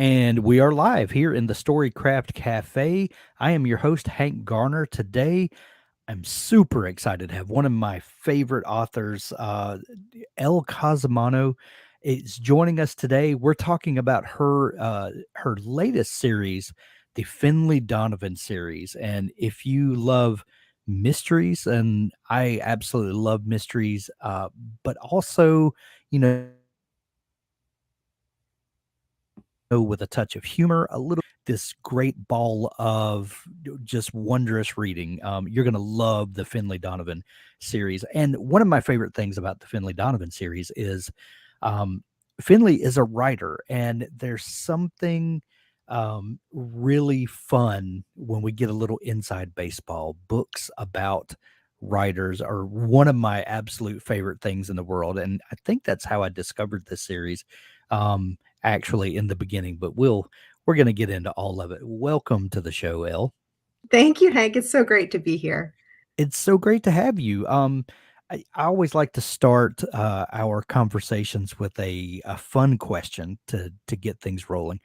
And we are live here in the Storycraft Cafe. I am your host, Hank Garner. Today, I'm super excited to have one of my favorite authors, Elle Cosimano, is joining us today. We're talking about her latest series, the Finlay Donovan series. And if you love mysteries, and I absolutely love mysteries, but also, you know, with a touch of humor, a little this great ball of just wondrous reading. You're going to love the Finlay Donovan series. And one of my favorite things about the Finlay Donovan series is um, Finlay is a writer, and there's something really fun when we get a little inside baseball. Books about writers are one of my absolute favorite things in the world. And I think that's how I discovered this series. Actually in the beginning, but we're going to get into all of it. Welcome to the show, Elle. Thank you, Hank. It's so great to be here. It's so great to have you. I always like to start our conversations with a fun question to get things rolling.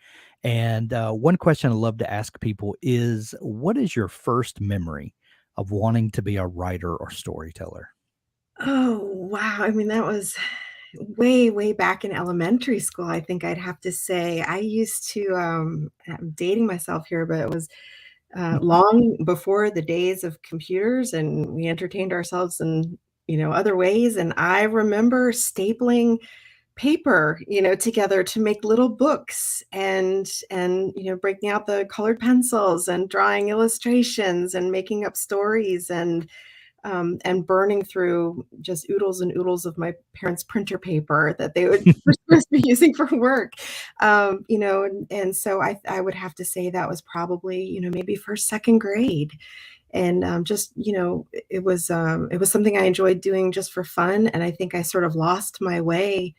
And one question I love to ask people is, what is your first memory of wanting to be a writer or storyteller? Oh, wow. I mean, that was way, way back in elementary school. I think I'd have to say I used to, I'm dating myself here, but it was long before the days of computers, and we entertained ourselves in, other ways. And I remember stapling paper, together to make little books and breaking out the colored pencils and drawing illustrations and making up stories and burning through just oodles and oodles of my parents' printer paper that they were supposed to be using for work. And so I would have to say that was probably, maybe first, second grade. And it was something I enjoyed doing just for fun. And I think I sort of lost my way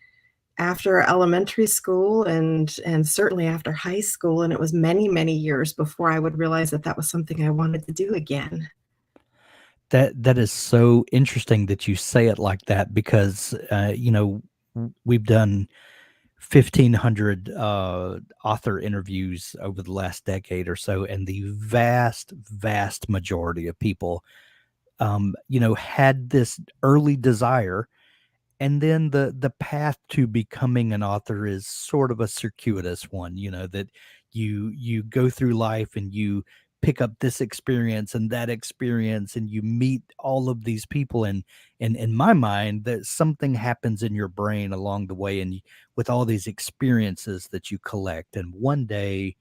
after elementary school and certainly after high school. And it was many, many years before I would realize that that was something I wanted to do again. That is so interesting that you say it like that because we've done 1,500 author interviews over the last decade or so, and the vast majority of people, had this early desire, and then the path to becoming an author is sort of a circuitous one. That you go through life and you pick up this experience and that experience and you meet all of these people, and in my mind that something happens in your brain along the way, and with all these experiences that you collect, and one day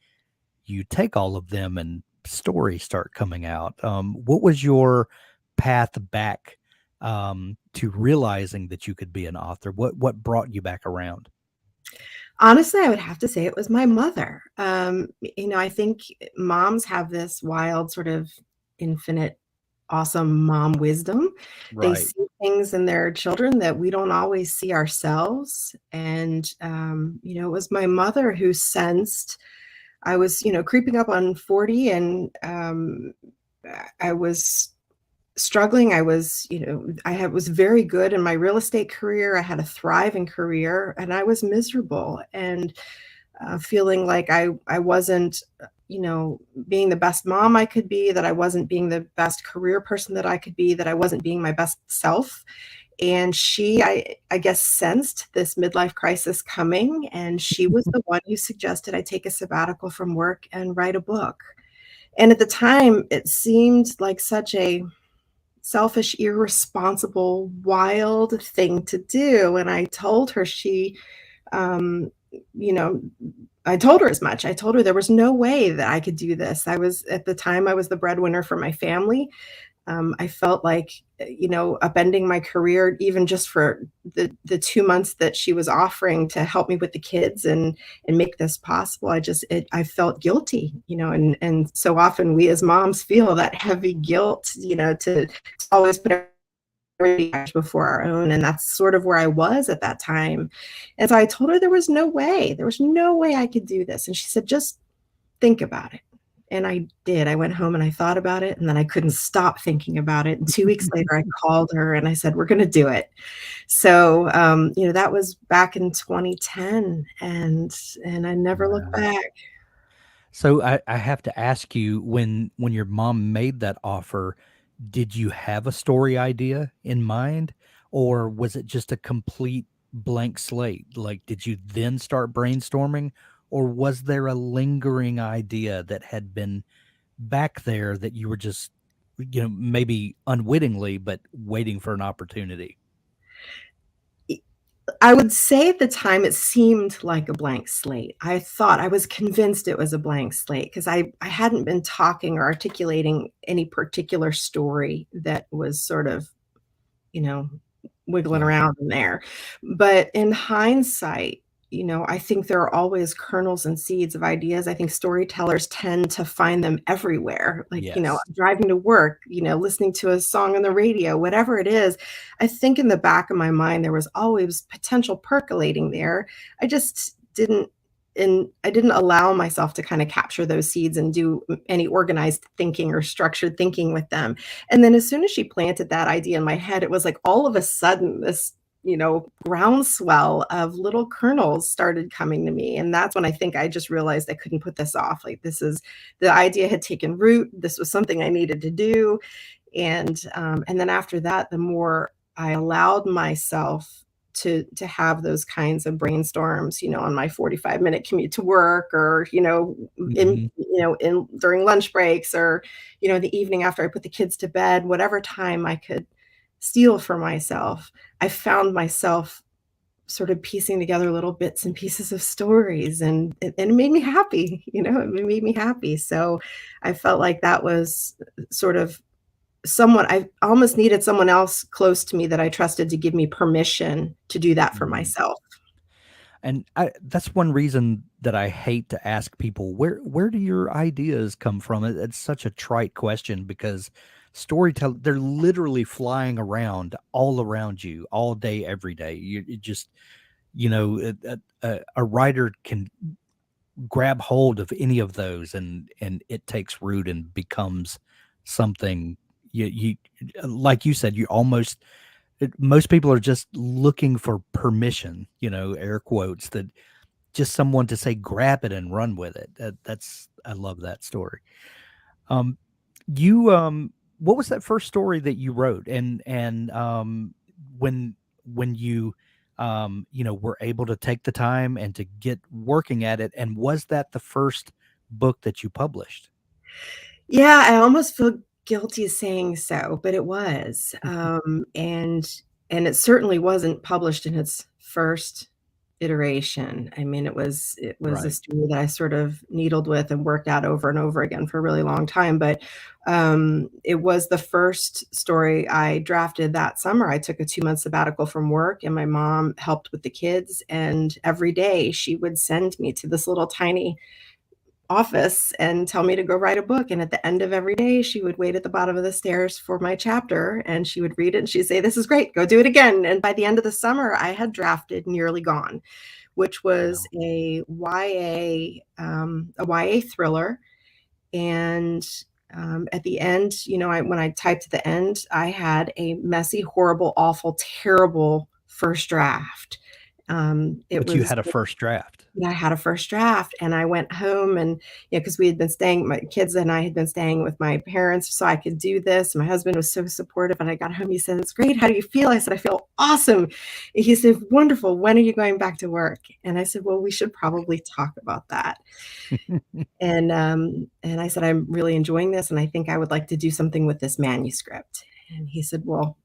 you take all of them and stories start coming out. What was your path back to realizing that you could be an author? What brought you back around? Honestly, I would have to say it was my mother. I think moms have this wild sort of infinite, awesome mom wisdom. They Right. see things in their children that we don't always see ourselves. And, it was my mother who sensed I was, creeping up on 40 and I was struggling. I was very good in my real estate career. I had a thriving career and I was miserable and feeling like I wasn't, being the best mom I could be, that I wasn't being the best career person that I could be, that I wasn't being my best self. And I guess, sensed this midlife crisis coming. And she was the one who suggested I take a sabbatical from work and write a book. And at the time, it seemed like such a selfish, irresponsible, wild thing to do. And I told her um, you know, I told her as much. I told her there was no way that I could do this. At the time, I was the breadwinner for my family. I felt like, upending my career, even just for the 2 months that she was offering to help me with the kids and make this possible. I felt guilty, and so often we as moms feel that heavy guilt, to always put everything before our own. And that's sort of where I was at that time. And so I told her there was no way I could do this. And she said, just think about it. And I did. I went home and I thought about it, and then I couldn't stop thinking about it. And 2 weeks later, I called her and I said, "We're gonna do it." So, that was back in 2010, and I never looked Wow. back. So I have to ask you, when your mom made that offer, did you have a story idea in mind, or was it just a complete blank slate? Like, did you then start brainstorming, or was there a lingering idea that had been back there that you were just, maybe unwittingly, but waiting for an opportunity? I would say at the time it seemed like a blank slate. I was convinced it was a blank slate because I hadn't been talking or articulating any particular story that was sort of, you know, wiggling Yeah. around in there. But in hindsight, I think there are always kernels and seeds of ideas. I think storytellers tend to find them everywhere. Like, Yes. driving to work, listening to a song on the radio, whatever it is. I think in the back of my mind, there was always potential percolating there. I just didn't. And I didn't allow myself to kind of capture those seeds and do any organized thinking or structured thinking with them. And then as soon as she planted that idea in my head, it was like all of a sudden this, groundswell of little kernels started coming to me. And that's when I think I just realized I couldn't put this off. Like the idea had taken root. This was something I needed to do. And then after that, the more I allowed myself to have those kinds of brainstorms, on my 45-minute commute to work, or Mhm. in during lunch breaks, or the evening after I put the kids to bed, whatever time I could steal for myself, I found myself sort of piecing together little bits and pieces of stories, and it made me happy. It made me happy. So I felt like that was sort of someone I almost needed someone else close to me that I trusted to give me permission to do that for Mm. myself. And that's one reason that I hate to ask people, where do your ideas come from? It's such a trite question because storytelling, they're literally flying around all around you all day, every day. You just, a writer can grab hold of any of those, and it takes root and becomes something. You like you said, you almost most people are just looking for permission, air quotes, that just someone to say, "Grab it and run with it." That's I love that story. Um, what was that first story that you wrote? And when you, were able to take the time and to get working at it, and was that the first book that you published? Yeah, I almost feel guilty saying so, but it was, and it certainly wasn't published in its first iteration. I mean, it was a Right. story that I sort of needled with and worked out over and over again for a really long time, but, it was the first story I drafted that summer. I took a 2-month sabbatical from work, and my mom helped with the kids, and every day she would send me to this little tiny office and tell me to go write a book. And at the end of every day, she would wait at the bottom of the stairs for my chapter, and she would read it and she'd say, "This is great, go do it again." And by the end of the summer, I had drafted Nearly Gone, which was Wow. a YA thriller. And at the end, when I typed at the end, I had a messy, horrible, awful, terrible first draft. It But you was had a first draft. Yeah, I had a first draft, and I went home, and, because we had been staying my kids and I had been staying with my parents so I could do this. My husband was so supportive, and I got home, he said, "It's great. How do you feel?" I said, "I feel awesome." He said, "Wonderful. When are you going back to work?" And I said, "Well, we should probably talk about that." And I said, "I'm really enjoying this, and I think I would like to do something with this manuscript." And he said, "Well,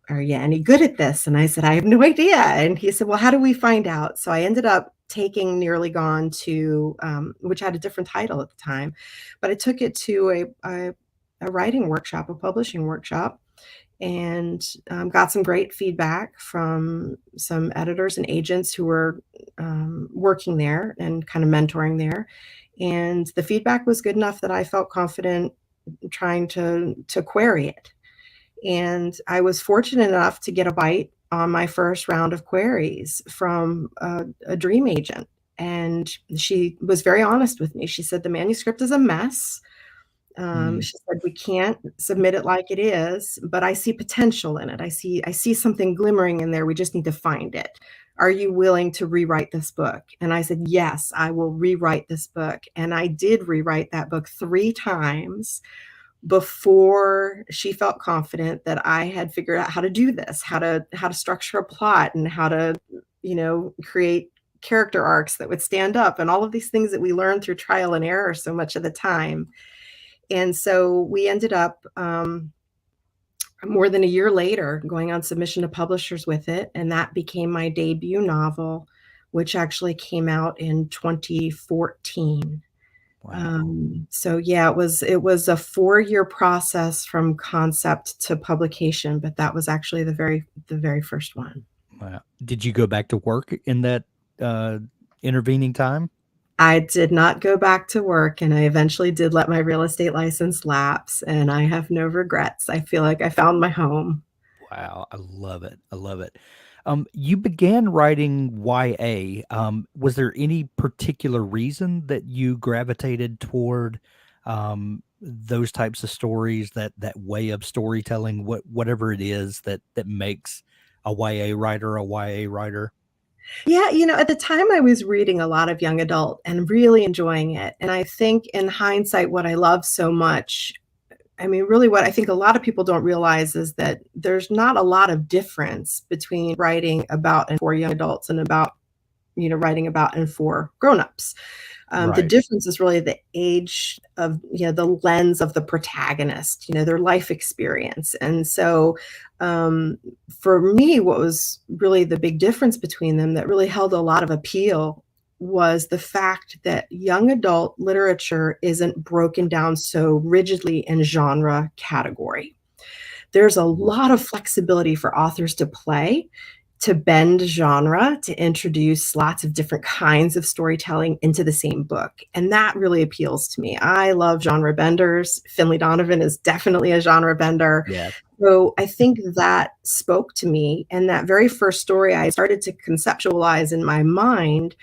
are you any good at this?" And I said, "I have no idea." And he said, "Well, how do we find out?" So I ended up taking Nearly Gone to, which had a different title at the time, but I took it to a writing workshop, a publishing workshop, and got some great feedback from some editors and agents who were working there and kind of mentoring there. And the feedback was good enough that I felt confident trying to query it. And I was fortunate enough to get a bite on my first round of queries from a dream agent. And she was very honest with me. She said, the manuscript is a mess. Mm, She said, we can't submit it like it is, but I see potential in it. I see something glimmering in there. We just need to find it. Are you willing to rewrite this book? And I said, yes, I will rewrite this book. And I did rewrite that book 3 times before she felt confident that I had figured out how to do this, how to structure a plot and how to, create character arcs that would stand up and all of these things that we learn through trial and error so much of the time. And so we ended up more than a year later going on submission to publishers with it, and that became my debut novel, which actually came out in 2014. wow. So yeah, it was a 4-year process from concept to publication, but that was actually the very first one. Wow. Did you go back to work in that uh, intervening time? I did not go back to work, and I eventually did let my real estate license lapse, and I have no regrets. I feel like I found my home. Wow, I love it. I love it. You began writing YA. Was there any particular reason that you gravitated toward those types of stories, that way of storytelling, whatever it is that makes a YA writer a YA writer? Yeah, at the time I was reading a lot of young adult and really enjoying it, and I think in hindsight, what I love so much, I mean, really what I think a lot of people don't realize is that there's not a lot of difference between writing about and for young adults and about, writing about and for grown-ups. The Right. difference is really the age of, the lens of the protagonist, their life experience. And so, um, for me, what was really the big difference between them that really held a lot of appeal was the fact that young adult literature isn't broken down so rigidly in genre category. There's a lot of flexibility for authors to play, to bend genre, to introduce lots of different kinds of storytelling into the same book, and that really appeals to me. I love genre benders. Finlay Donovan is definitely a genre bender. Yeah. So I think that spoke to me, and that very first story I started to conceptualize in my mind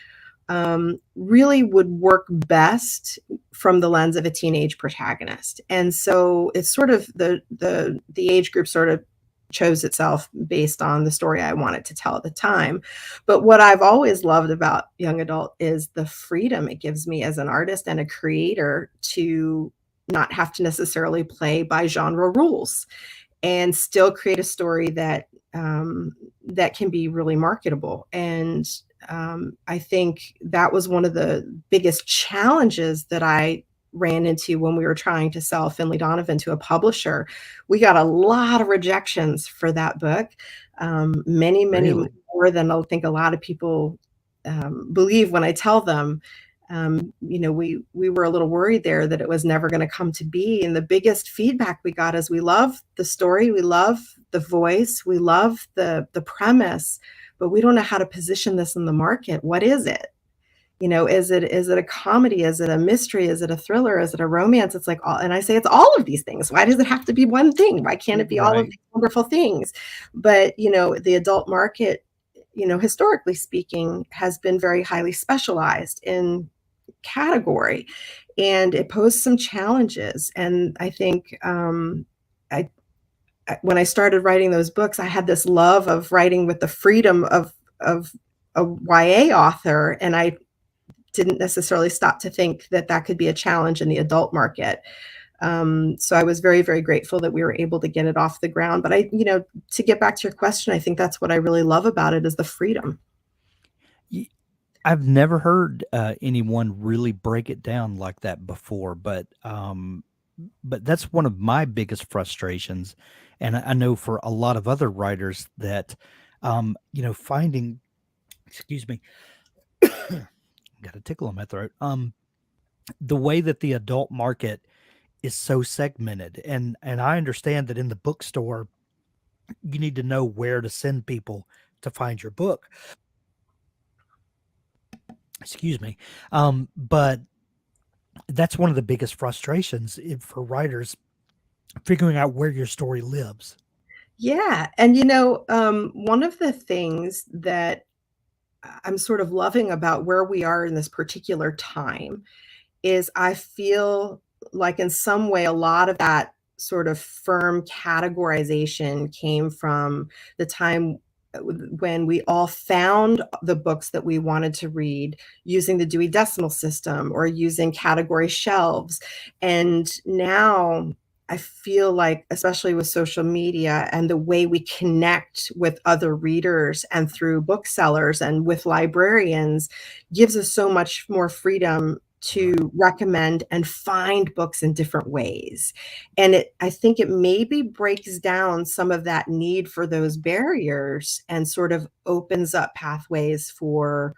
really would work best from the lens of a teenage protagonist. And so it's sort of the age group sort of chose itself based on the story I wanted to tell at the time. But what I've always loved about young adult is the freedom it gives me as an artist and a creator to not have to necessarily play by genre rules and still create a story that can be really marketable. And I think that was one of the biggest challenges that I ran into when we were trying to sell Finlay Donovan to a publisher. We got a lot of rejections for that book, many, many Really? more than I think a lot of people believe when I tell them. We were a little worried there that it was never going to come to be. And the biggest feedback we got is we love the story, we love the voice, we love the premise, but we don't know how to position this in the market. What is it? Is it a comedy? Is it a mystery? Is it a thriller? Is it a romance? It's like all, and I say it's all of these things. Why does it have to be one thing? Why can't it be all of Right. these wonderful things? But the adult market, historically speaking, has been very highly specialized in category, and it posed some challenges. And I think I, when I started writing those books, I had this love of writing with the freedom of a YA author, and I didn't necessarily stop to think that that could be a challenge in the adult market. So I was very, very grateful that we were able to get it off the ground. But to get back to your question, I think that's what I really love about it is the freedom. Y- I've never heard anyone really break it down like that before, but that's one of my biggest frustrations, and I know for a lot of other writers that, finding, excuse me, got a tickle in my throat. The way that the adult market is so segmented, and I understand that in the bookstore you need to know where to send people to find your book. Excuse me, but that's one of the biggest frustrations for writers, figuring out where your story lives. Yeah. And one of the things that I'm sort of loving about where we are in this particular time is I feel like in some way a lot of that sort of firm categorization came from the time when we all found the books that we wanted to read using the Dewey Decimal System or using category shelves. And now I feel like, especially with social media and the way we connect with other readers and through booksellers and with librarians, gives us so much more freedom to Right. recommend and find books in different ways. And I think it maybe breaks down some of that need for those barriers and sort of opens up pathways for,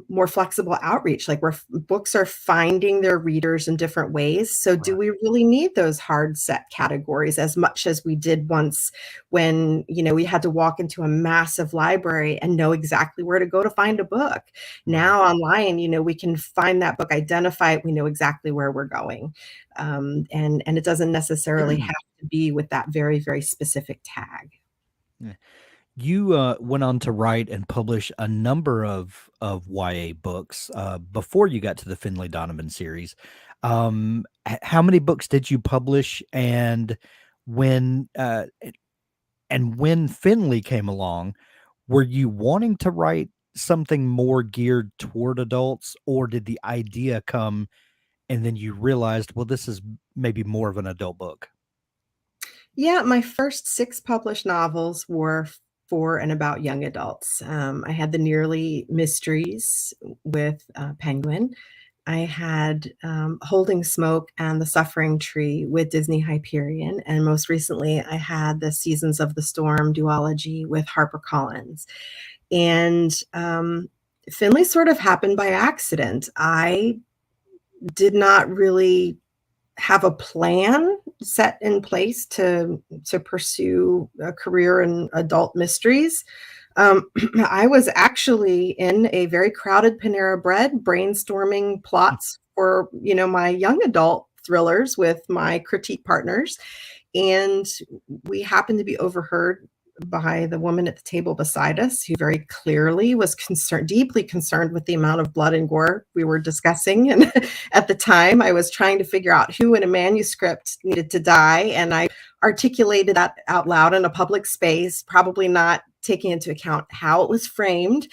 more flexible outreach, like where books are finding their readers in different ways. So, do Right. we really need those hard set categories as much as we did once when, we had to walk into a massive library and know exactly where to go to find a book? Right. Now, online, we can find that book, identify it, we know exactly where we're going. And it doesn't necessarily have to be with that very, very specific tag. Yeah. You went on to write and publish a number of YA books before you got to the Finlay Donovan series. How many books did you publish, when and when Finlay came along, were you wanting to write something more geared toward adults, or did the idea come and then you realized, well, this is maybe more of an adult book? Yeah, my first 6 published novels were for and about young adults. I had the Nearly Mysteries with, Penguin. I had, Holding Smoke and The Suffering Tree with Disney Hyperion, and most recently, I had the Seasons of the Storm duology with HarperCollins. And, Finlay sort of happened by accident. I did not really have a plan set in place to pursue a career in adult mysteries. I was actually in a very crowded Panera Bread brainstorming plots for, my young adult thrillers with my critique partners, and we happened to be overheard by the woman at the table beside us, who very clearly was concerned, deeply concerned with the amount of blood and gore we were discussing. And at the time, I was trying to figure out who in a manuscript needed to die. And I articulated that out loud in a public space, probably not taking into account how it was framed.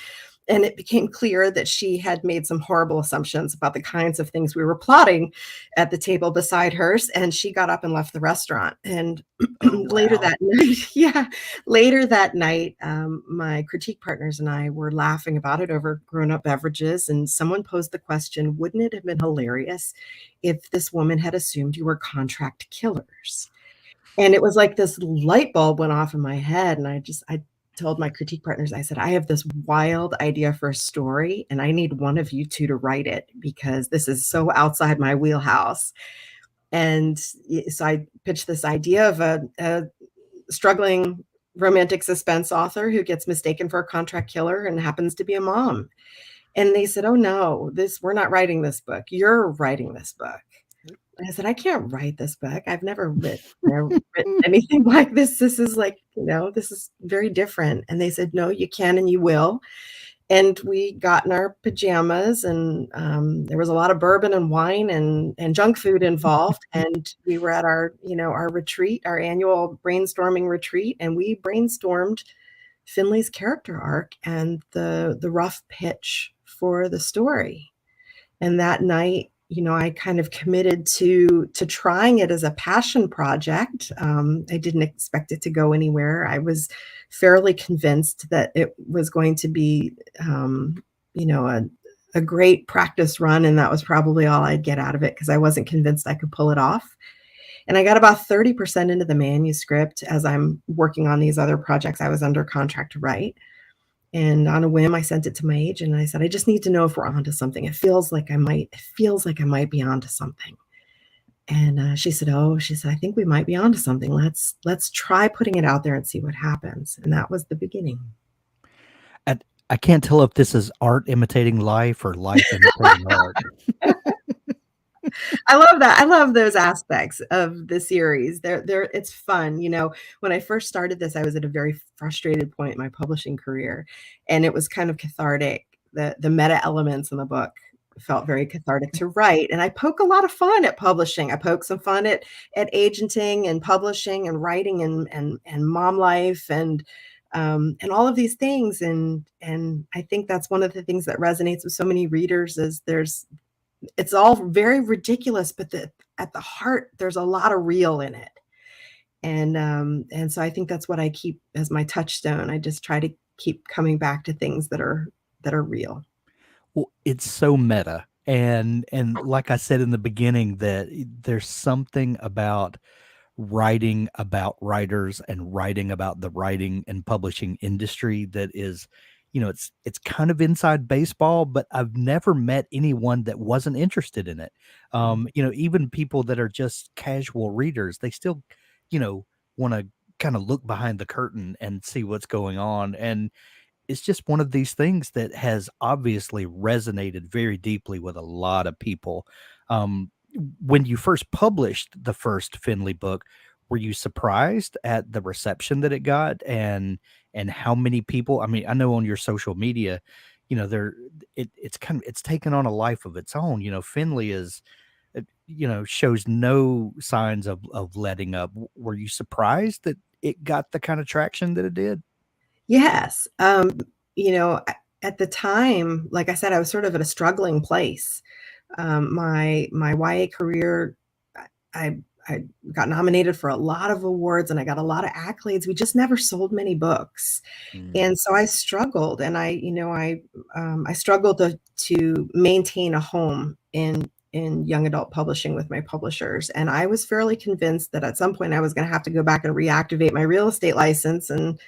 And it became clear that she had made some horrible assumptions about the kinds of things we were plotting at the table beside hers. And she got up and left the restaurant. And Oh, later wow. that night, yeah, later that night, my critique partners and I were laughing about it over grown-up beverages. And someone posed the question, wouldn't it have been hilarious if this woman had assumed you were contract killers? And it was like this light bulb went off in my head, and I told my critique partners, I said, "I have this wild idea for a story, and I need one of you 2 to write it because this is so outside my wheelhouse." And so I pitched this idea of a struggling romantic suspense author who gets mistaken for a contract killer and happens to be a mom. And they said, "Oh, no, this we're not writing this book. You're writing this book." And I said, "I can't write this book. I've never written anything like this. This is like, this is very different." And they said, "No, you can and you will." And we got in our pajamas, and there was a lot of bourbon and wine and junk food involved. And we were at our retreat, our annual brainstorming retreat, and we brainstormed Finley's character arc and the rough pitch for the story. And that night, I kind of committed to trying it as a passion project. I didn't expect it to go anywhere. I was fairly convinced that it was going to be, you know, a a great practice run, and that was probably all I'd get out of it because I wasn't convinced I could pull it off. And I got about 30% into the manuscript as I'm working on these other projects I was under contract to write. And on a whim, I sent it to my agent and I said, "I just need to know if we're onto something. It feels like I might be onto something." And, she said, "Oh," she said, "I think we might be onto something. Let's try putting it out there and see what happens." And that was the beginning. And I can't tell if this is art imitating life or life imitating art. I love that. I love those aspects of the series. They're it's fun. When I first started this, I was at a very frustrated point in my publishing career, and it was kind of cathartic. The meta elements in the book felt very cathartic to write. And I poke a lot of fun at publishing. I poke some fun at agenting and publishing and writing and mom life and all of these things. And I think that's one of the things that resonates with so many readers is it's all very ridiculous, but at the heart, there's a lot of real in it. And so I think that's what I keep as my touchstone. I just try to keep coming back to things that are real. Well, it's so meta. And like I said in the beginning, that there's something about writing about writers and writing about the writing and publishing industry that is, it's kind of inside baseball, but I've never met anyone that wasn't interested in it. Even people that are just casual readers, they still, want to kind of look behind the curtain and see what's going on. And it's just one of these things that has obviously resonated very deeply with a lot of people. Um, when you first published the first Finlay book, were you surprised at the reception that it got and how many people? I mean, I know on your social media, there it's taken on a life of its own. Finlay is shows no signs of letting up. Were you surprised that it got the kind of traction that it did? Yes. At the time, like I said, I was sort of at a struggling place. My YA career, I got nominated for a lot of awards and I got a lot of accolades. We just never sold many books, Mm, and so I struggled. And I struggled to maintain a home in young adult publishing with my publishers. And I was fairly convinced that at some point I was going to have to go back and reactivate my real estate license and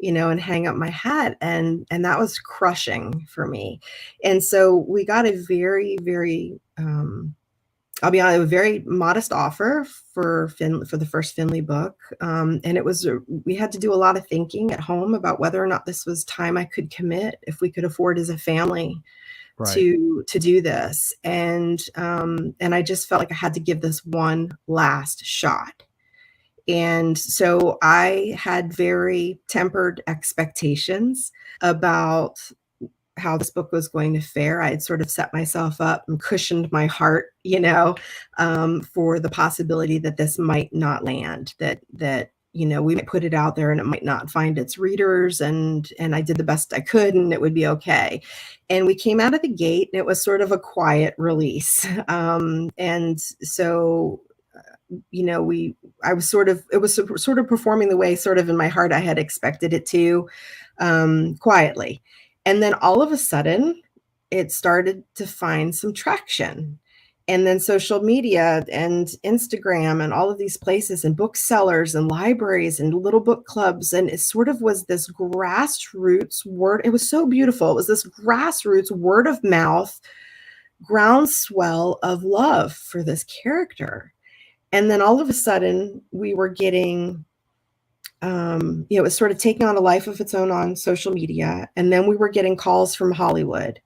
hang up my hat. And that was crushing for me. And so we got a very, very, I'll be honest, a very modest offer for the first Finlay book. And we had to do a lot of thinking at home about whether or not this was time I could commit, if we could afford as a family right. to do this. And I just felt like I had to give this one last shot. And so I had very tempered expectations about how this book was going to fare. I had sort of set myself up and cushioned my heart, for the possibility that this might not land, that we might put it out there and it might not find its readers, and I did the best I could and it would be okay. And we came out of the gate and it was sort of a quiet release. And so I was it was sort of performing the way sort of in my heart I had expected it to, quietly. And then all of a sudden it started to find some traction. And then social media and Instagram and all of these places and booksellers and libraries and little book clubs. And it sort of was this grassroots word. It was so beautiful. It was this grassroots word of mouth groundswell of love for this character. And then all of a sudden we were getting, it was sort of taking on a life of its own on social media. And then we were getting calls from Hollywood.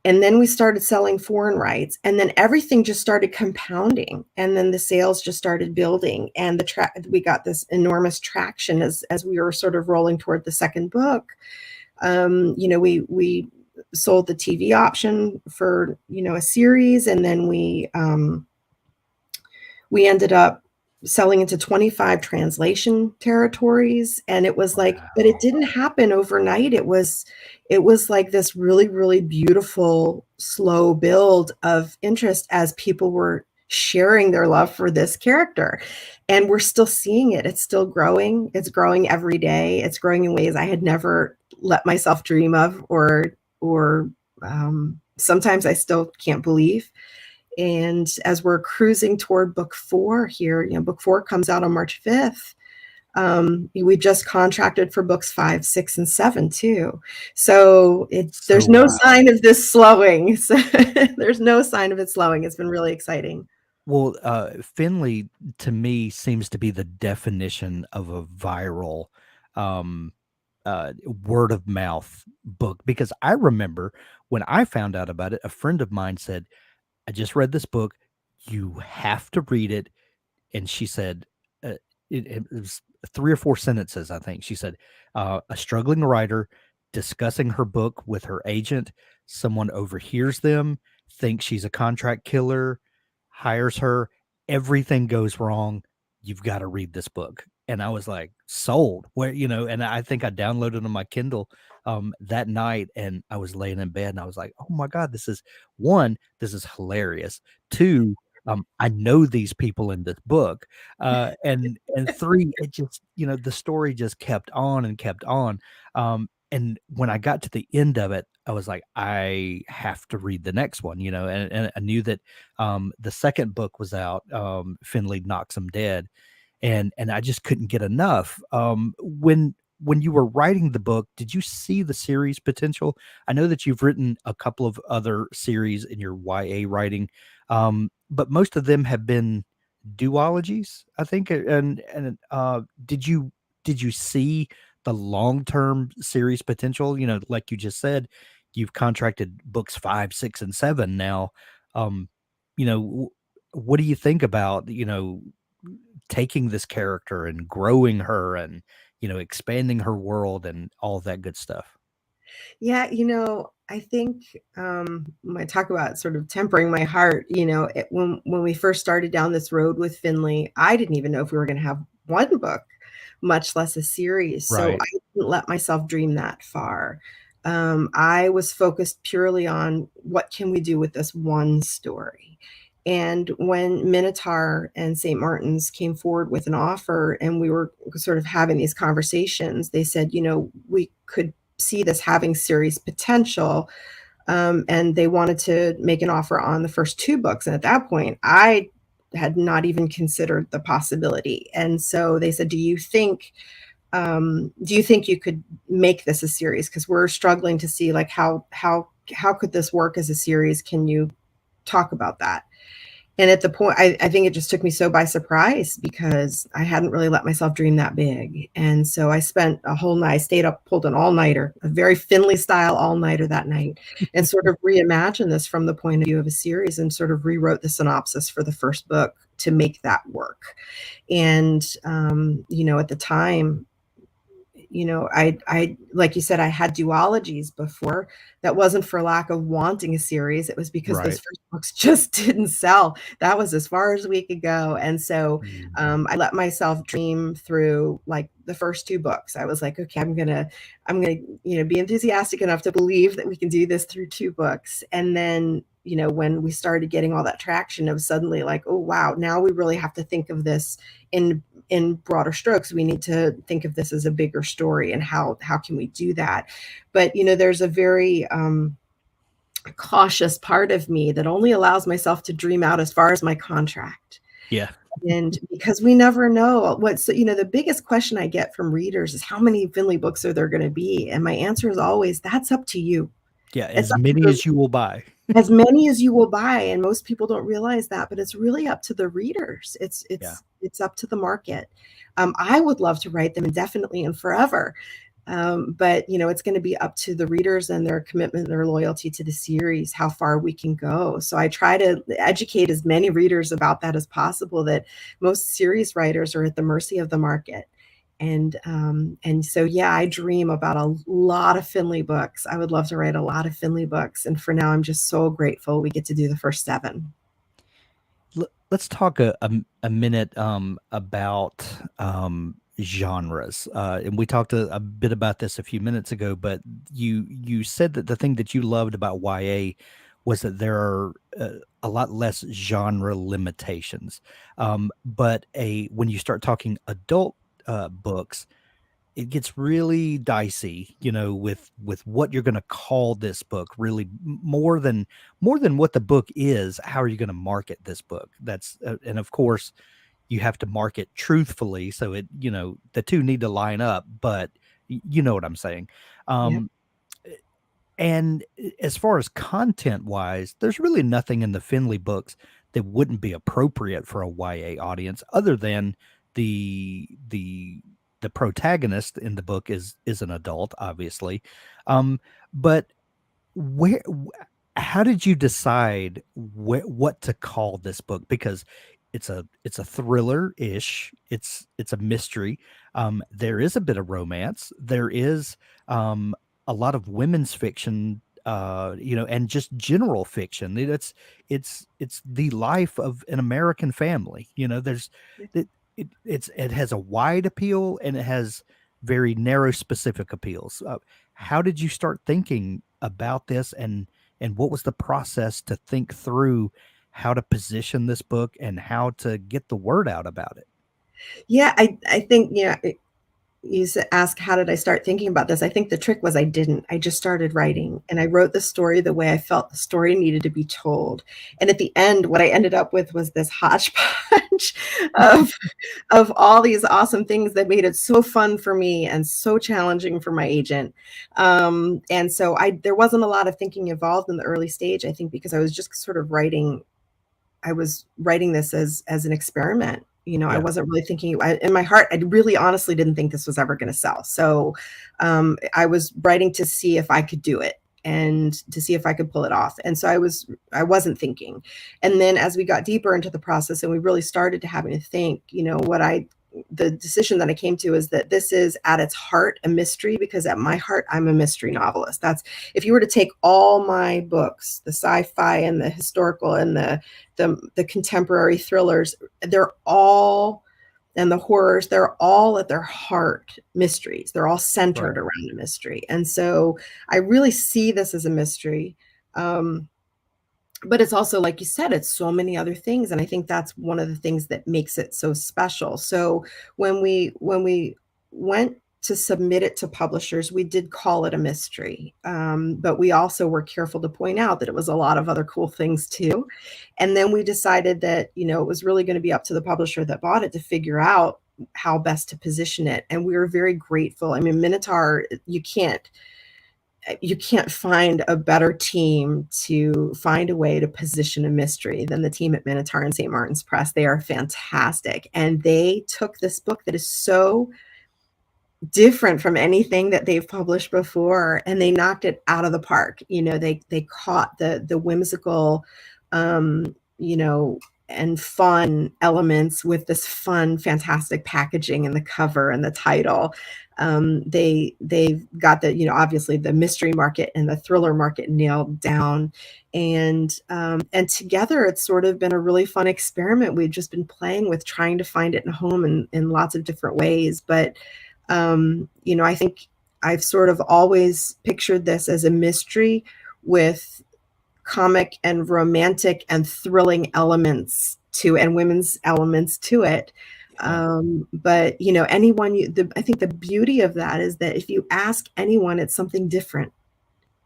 And then we started selling foreign rights. And then everything just started compounding. And then the sales just started building. And we got this enormous traction as we were sort of rolling toward the second book. We sold the TV option for, a series. And then we ended up selling into 25 translation territories. And it was like, but it didn't happen overnight. It was like this really, really beautiful, slow build of interest as people were sharing their love for this character. And we're still seeing it. It's still growing. It's growing every day. It's growing in ways I had never let myself dream of, or sometimes I still can't believe. And as we're cruising toward book 4 here, book 4 comes out on March 5th. We just contracted for books 5, 6, and 7 too. So So there's no wild. sign of this slowing. So there's no sign of it slowing. It's been really exciting. Well, Finlay to me seems to be the definition of a viral um, word of mouth book, because I remember when I found out about it, a friend of mine said, I just read this book. You have to read it. And she said, uh, it was 3 or 4 sentences, I think. She said, a struggling writer discussing her book with her agent, someone overhears them, thinks she's a contract killer, hires her, everything goes wrong. You've got to read this book. And I was like, sold. Where, and I think I downloaded it on my Kindle that night, and I was laying in bed and I was like, oh my God, this is hilarious. Two, I know these people in this book, and three, it just the story just kept on and kept on, and when I got to the end of it, I was like, I have to read the next one, and I knew that the second book was out, Finlay Knocks 'Em Dead, and I just couldn't get enough. When you were writing the book, did you see the series potential? I know that you've written a couple of other series in your YA writing, but most of them have been duologies, I think. And did you see the long term series potential? Like you just said, you've contracted books 5, 6, and 7 now. Um, what do you think about taking this character and growing her and expanding her world and all of that good stuff? Yeah, I think when I talk about sort of tempering my heart, when we first started down this road with Finley, I didn't even know if we were going to have one book, much less a series. So Right. I didn't let myself dream that far. I was focused purely on what can we do with this one story. And when Minotaur and St. Martin's came forward with an offer and we were sort of having these conversations, they said, we could see this having series potential. And they wanted to make an offer on the first 2 books. And at that point, I had not even considered the possibility. And so they said, do you think you could make this a series? Because we're struggling to see like how could this work as a series? Can you talk about that? And at the point, I think it just took me so by surprise because I hadn't really let myself dream that big. And so I spent a whole night, stayed up, pulled an all-nighter, a very Finley style all-nighter that night, and sort of reimagined this from the point of view of a series and sort of rewrote the synopsis for the first book to make that work. And, at the time, I like you said, I had duologies before. That wasn't for lack of wanting a series. It was because those Right. first books just didn't sell. That was as far as we could go. And so Mm. I let myself dream through like the first 2 books. I was like, okay, I'm gonna, be enthusiastic enough to believe that we can do this through 2 books. And then, when we started getting all that traction of suddenly like, oh wow, now we really have to think of this in broader strokes. We need to think of this as a bigger story and how can we do that? But there's a very cautious part of me that only allows myself to dream out as far as my contract. Yeah. And because we never know the biggest question I get from readers is how many Finley books are there going to be? And my answer is always, that's up to you. Yeah. It's As up to many the as you will buy. as many as you will buy, and most people don't realize that, but it's really up to the readers. It's Yeah. it's it's up to the market. I would love to write them indefinitely and forever, but it's going to be up to the readers and their commitment, their loyalty to the series, how far we can go. So I try to educate as many readers about that as possible. That most series writers are at the mercy of the market. And so yeah, I dream about a lot of Finley books. I would love to write a lot of Finley books, and for now, I'm just so grateful we get to do the first 7. Let's talk a minute about genres. And we talked a bit about this a few minutes ago, but you said that the thing that you loved about YA was that there are a lot less genre limitations. But a when you start talking adult books, it gets really dicey, with what you're going to call this book. Really, more than what the book is. How are you going to market this book? And of course, you have to market truthfully. So the two need to line up. But you know what I'm saying. Yeah. Um, and as far as content wise, there's really nothing in the Finley books that wouldn't be appropriate for a YA audience, other than the protagonist in the book is an adult, obviously. But where how did you decide what to call this book, because it's a thriller ish. It's a mystery. There is a bit of romance. There is a lot of women's fiction, and just general fiction. It's the life of an American family. There's it has a wide appeal, and it has very narrow specific appeals. How did you start thinking about this, and what was the process to think through how to position this book and how to get the word out about it? Yeah, I think, ask how did I start thinking about this? I think the trick was I didn't. I just started writing, and I wrote the story the way I felt the story needed to be told. And at the end, what I ended up with was this hodgepodge of of all these awesome things that made it so fun for me and so challenging for my agent. And so there wasn't a lot of thinking involved in the early stage, I think, because I was just sort of writing. I was writing this as an experiment. I Yeah. wasn't really thinking in my heart. I really honestly didn't think this was ever going to sell. So I was writing to see if I could do it and to see if I could pull it off. And so I wasn't thinking. And then as we got deeper into the process and we really started to having to think, the decision that I came to is that this is at its heart a mystery, because at my heart, I'm a mystery novelist. That's, if you were to take all my books, the sci-fi and the historical and the contemporary thrillers, they're all, and the horrors, they're all at their heart mysteries. They're all centered Right. around a mystery. And so I really see this as a mystery. But it's also, like you said, it's so many other things. And I think that's one of the things that makes it so special. So when we went to submit it to publishers, we did call it a mystery. But we also were careful to point out that it was a lot of other cool things too. And then we decided that, it was really going to be up to the publisher that bought it to figure out how best to position it. And we were very grateful. I mean, Minotaur, you can't find a better team to find a way to position a mystery than the team at Minotaur and St. Martin's Press. They are fantastic. And they took this book that is so different from anything that they've published before, and they knocked it out of the park. They caught the whimsical, and fun elements with this fun, fantastic packaging and the cover and the title. They've got obviously the mystery market and the thriller market nailed down, and together it's sort of been a really fun experiment. We've just been playing with trying to find it in a home in lots of different ways. But I think I've sort of always pictured this as a mystery with comic and romantic and thrilling elements and women's elements to it. Yeah. But I think the beauty of that is that if you ask anyone, it's something different.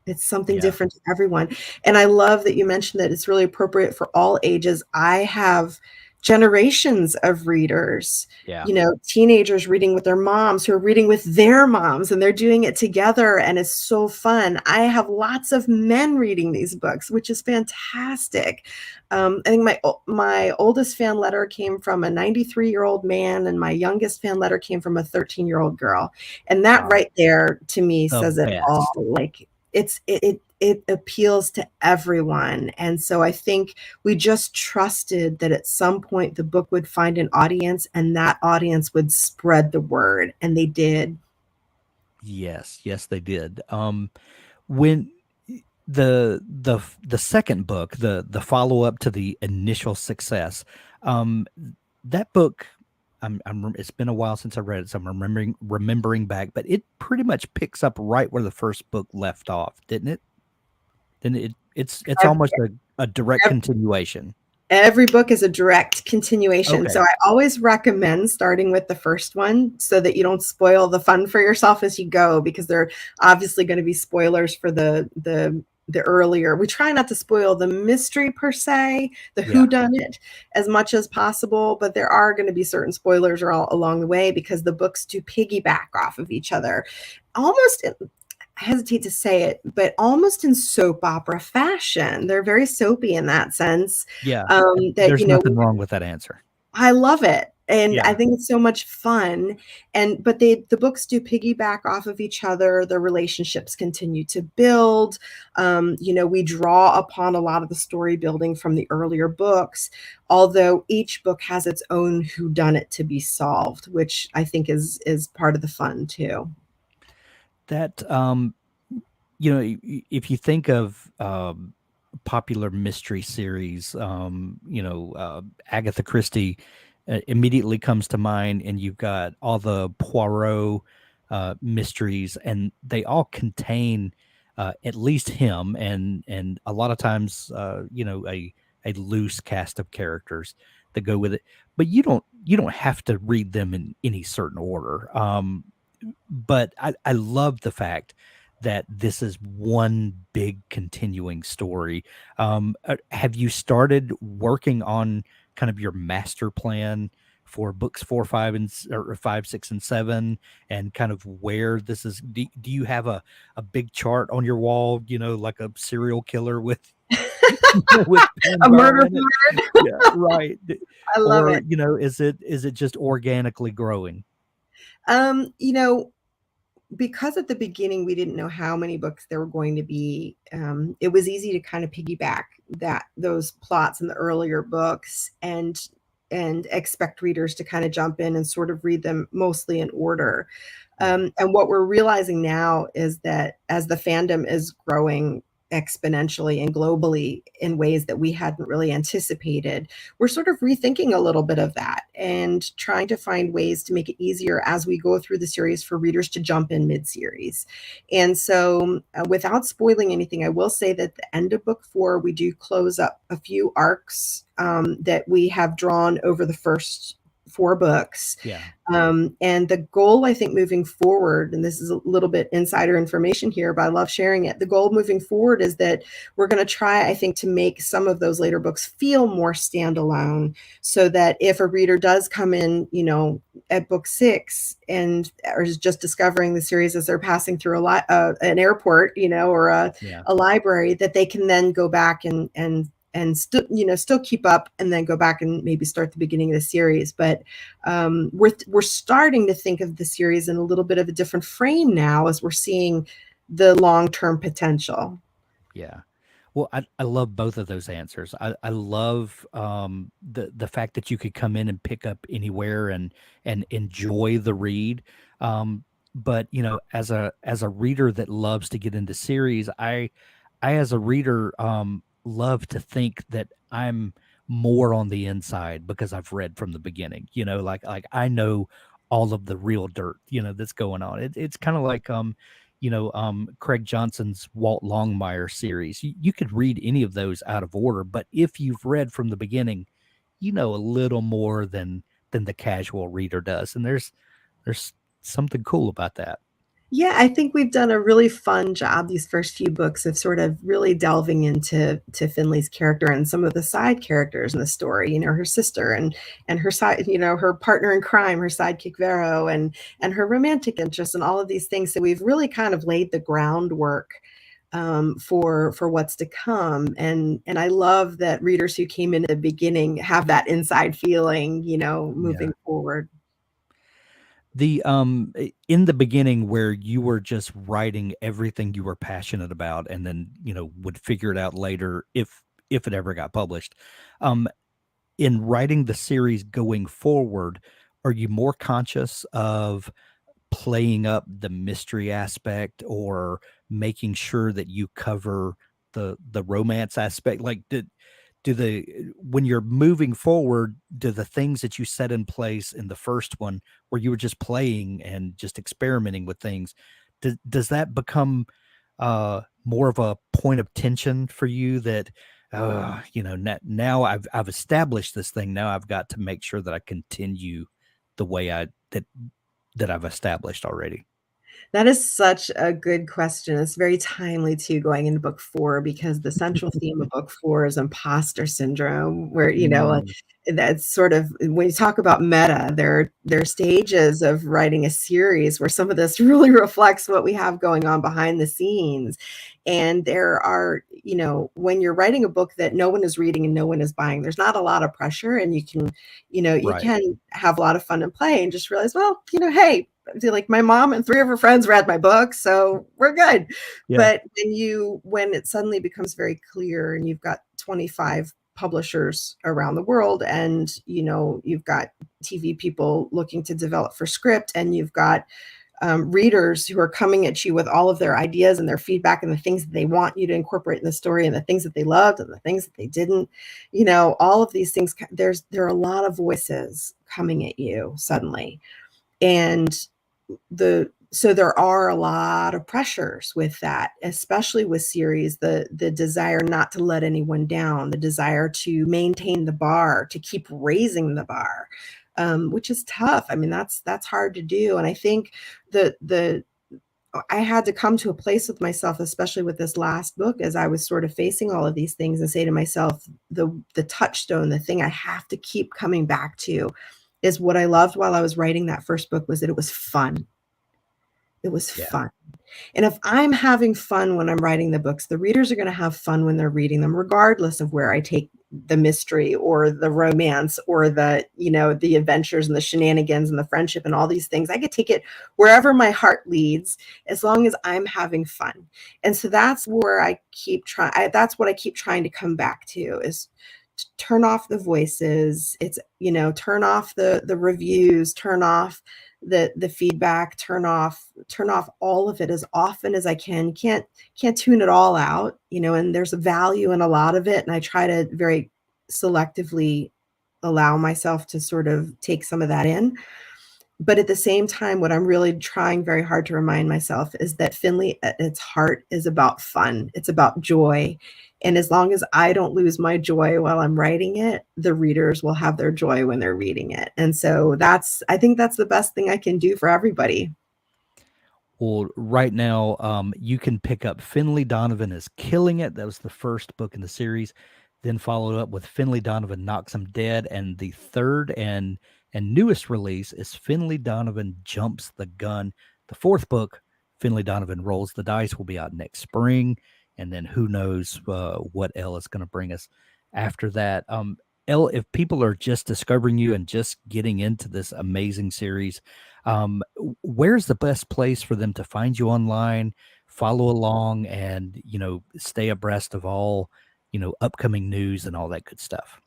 It's something Yeah. different to everyone. And I love that you mentioned that it's really appropriate for all ages. I have generations of readers, Yeah. teenagers reading with their moms who are reading with their moms, and they're doing it together, and it's so fun. I have lots of men reading these books, which is fantastic. I think my oldest fan letter came from a 93-year-old man, and my youngest fan letter came from a 13-year-old girl. And that Wow. right there to me The says it all. best. Like it appeals to everyone. And so I think we just trusted that at some point the book would find an audience, and that audience would spread the word. And they did. Yes, yes, they did. When the second book, the follow up to the initial success, um, that book, it's been a while since I read it, so I'm remembering back, but it pretty much picks up right where the first book left off, didn't it? Then it's almost a direct continuation. Every book is a direct continuation. Okay. So I always recommend starting with the first one so that you don't spoil the fun for yourself as you go, because there are obviously going to be spoilers for the earlier. We try not to spoil the mystery per se, the Yeah. whodunit, as much as possible, but there are going to be certain spoilers along the way, because the books do piggyback off of each other. Almost, I hesitate to say it, but almost in soap opera fashion. They're very soapy in that sense. Yeah. That There's nothing wrong with that answer. I love it. And I Yeah. think it's so much fun. But the books do piggyback off of each other. The relationships continue to build. We draw upon a lot of the story building from the earlier books, although each book has its own whodunit to be solved, which I think is part of the fun too. That if you think of popular mystery series, Agatha Christie immediately comes to mind, and you've got all the Poirot mysteries, and they all contain at least him, and a lot of times, a loose cast of characters that go with it. But you don't have to read them in any certain order. But I love the fact that this is one big continuing story. Have you started working on kind of your master plan for books 5, 6, and 7, and kind of where this is? Do you have a big chart on your wall? Like a serial killer with with A Pinbar murder in it? board. Yeah, right. I love Or it. is it just organically growing? Um, you know, because at the beginning we didn't know how many books there were going to be, it was easy to kind of piggyback those plots in the earlier books and expect readers to kind of jump in and sort of read them mostly in order. Yeah. And what we're realizing now is that as the fandom is growing exponentially and globally in ways that we hadn't really anticipated, we're sort of rethinking a little bit of that and trying to find ways to make it easier as we go through the series for readers to jump in mid-series. And so, without spoiling anything, I will say that at the end of book 4, we do close up a few arcs that we have drawn over the first 4 books. Yeah. And the goal, I think, moving forward, and this is a little bit insider information here, but I love sharing it. The goal moving forward is that we're going to try, I think, to make some of those later books feel more standalone, so that if a reader does come in, at book 6 and or is just discovering the series as they're passing through an airport, or Yeah. a library, that they can then go back and still keep up and then go back and maybe start the beginning of the series. But we're starting to think of the series in a little bit of a different frame now, as we're seeing the long-term potential. Yeah. Well, I love both of those answers. I love the fact that you could come in and pick up anywhere and enjoy the read. But as a reader that loves to get into series, I as a reader love to think that I'm more on the inside because I've read from the beginning. Like I know all of the real dirt, that's going on. It's kind of like Craig Johnson's Walt Longmire series. You could read any of those out of order, but if you've read from the beginning, you know a little more than the casual reader does, and there's something cool about that. Yeah, I think we've done a really fun job these first few books of sort of really delving into Finley's character and some of the side characters in the story. Her sister and her side, her partner in crime, her sidekick Vero, and her romantic interests, and all of these things. So we've really kind of laid the groundwork for what's to come. And I love that readers who came in at the beginning have that inside feeling, Yeah. moving forward. In the beginning, where you were just writing everything you were passionate about, and then would figure it out later if it ever got published. um in writing the series going forward, are you more conscious of playing up the mystery aspect, or making sure that you cover the romance aspect? Like, do the when you're moving forward, do the things that you set in place in the first one, where you were just playing and just experimenting with things, does that become more of a point of tension for you, that now I've established this thing, now I've got to make sure that I continue the way I that I've established already? That is such a good question. It's very timely too going into book 4 because the central theme of book 4 is imposter syndrome, where, Mm, that's sort of when you talk about meta, there are stages of writing a series where some of this really reflects what we have going on behind the scenes. And there are, when you're writing a book that no one is reading and no one is buying, there's not a lot of pressure, and you right. can have a lot of fun and play and just realize, well, hey, like my mom and 3 of her friends read my book, so we're good. Yeah. But when it suddenly becomes very clear and you've got 25 publishers around the world, and you've got TV people looking to develop for script, and you've got readers who are coming at you with all of their ideas and their feedback and the things that they want you to incorporate in the story, and the things that they loved and the things that they didn't, all of these things, there are a lot of voices coming at you suddenly. And so there are a lot of pressures with that, especially with series, the desire not to let anyone down, the desire to maintain the bar, to keep raising the bar, which is tough. I mean, that's hard to do. And I think the I had to come to a place with myself, especially with this last book, as I was sort of facing all of these things, and say to myself, the touchstone, the thing I have to keep coming back to, is what I loved while I was writing that first book was that it was fun. It was Yeah. fun. And if I'm having fun when I'm writing the books, the readers are going to have fun when they're reading them, regardless of where I take the mystery or the romance or the adventures and the shenanigans and the friendship and all these things. I could take it wherever my heart leads, as long as I'm having fun. And so that's where I keep trying. That's what I keep trying to come back to, is to turn off the voices. It's, turn off the reviews, turn off the feedback, turn off all of it as often as I can. Can't tune it all out, and there's a value in a lot of it, and I try to very selectively allow myself to sort of take some of that in. But at the same time, what I'm really trying very hard to remind myself is that Finlay at its heart is about fun. It's about joy. And as long as I don't lose my joy while I'm writing it, the readers will have their joy when they're reading it. And so I think that's the best thing I can do for everybody. Well, right now, you can pick up Finlay Donovan is Killing It. That was the first book in the series. Then followed up with Finlay Donovan Knocks Him Dead, and the third and newest release is Finlay Donovan Jumps the Gun. The fourth book, Finlay Donovan Rolls the Dice, will be out next spring, and then who knows what Elle is going to bring us after that. Elle, if people are just discovering you and just getting into this amazing series, where's the best place for them to find you online, follow along, and stay abreast of all upcoming news and all that good stuff?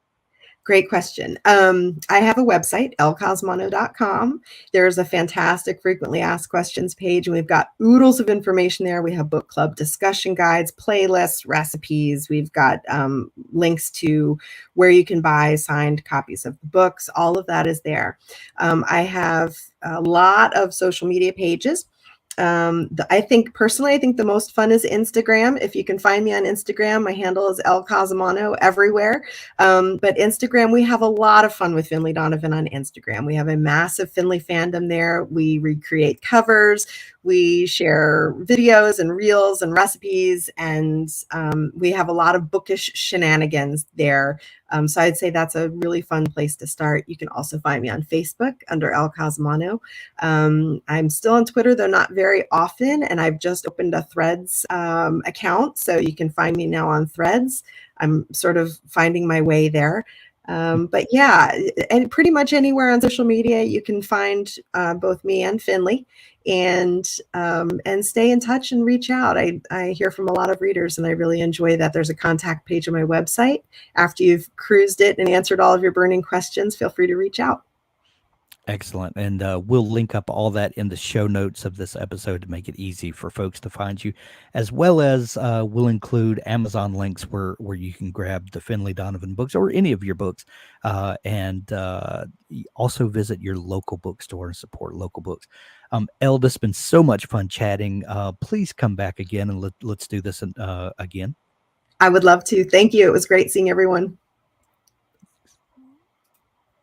Great question. I have a website, ellecosimano.com. There's a fantastic frequently asked questions page, and we've got oodles of information there. We have book club discussion guides, playlists, recipes. We've got links to where you can buy signed copies of the books. All of that is there. I have a lot of social media pages. I think the most fun is Instagram. If you can find me on Instagram, my handle is Elle Cosimano everywhere. But Instagram, we have a lot of fun with Finlay Donovan on Instagram. We have a massive Finlay fandom there. We recreate covers, we share videos and reels and recipes, and we have a lot of bookish shenanigans there. So I'd say that's a really fun place to start. You can also find me on Facebook under Elle Cosimano. I'm still on Twitter, though not very often, and I've just opened a Threads account, so you can find me now on Threads. I'm sort of finding my way there. But yeah, and pretty much anywhere on social media, you can find both me and Finlay, and stay in touch and reach out. I hear from a lot of readers, and I really enjoy that. There's a contact page on my website. After you've cruised it and answered all of your burning questions, feel free to reach out. Excellent. And we'll link up all that in the show notes of this episode to make it easy for folks to find you, as well as we'll include Amazon links where you can grab the Finlay Donovan books or any of your books, and also visit your local bookstore and support local books. Elle, it's been so much fun chatting. Please come back again, and let's do this again. I would love to. Thank you. It was great seeing everyone.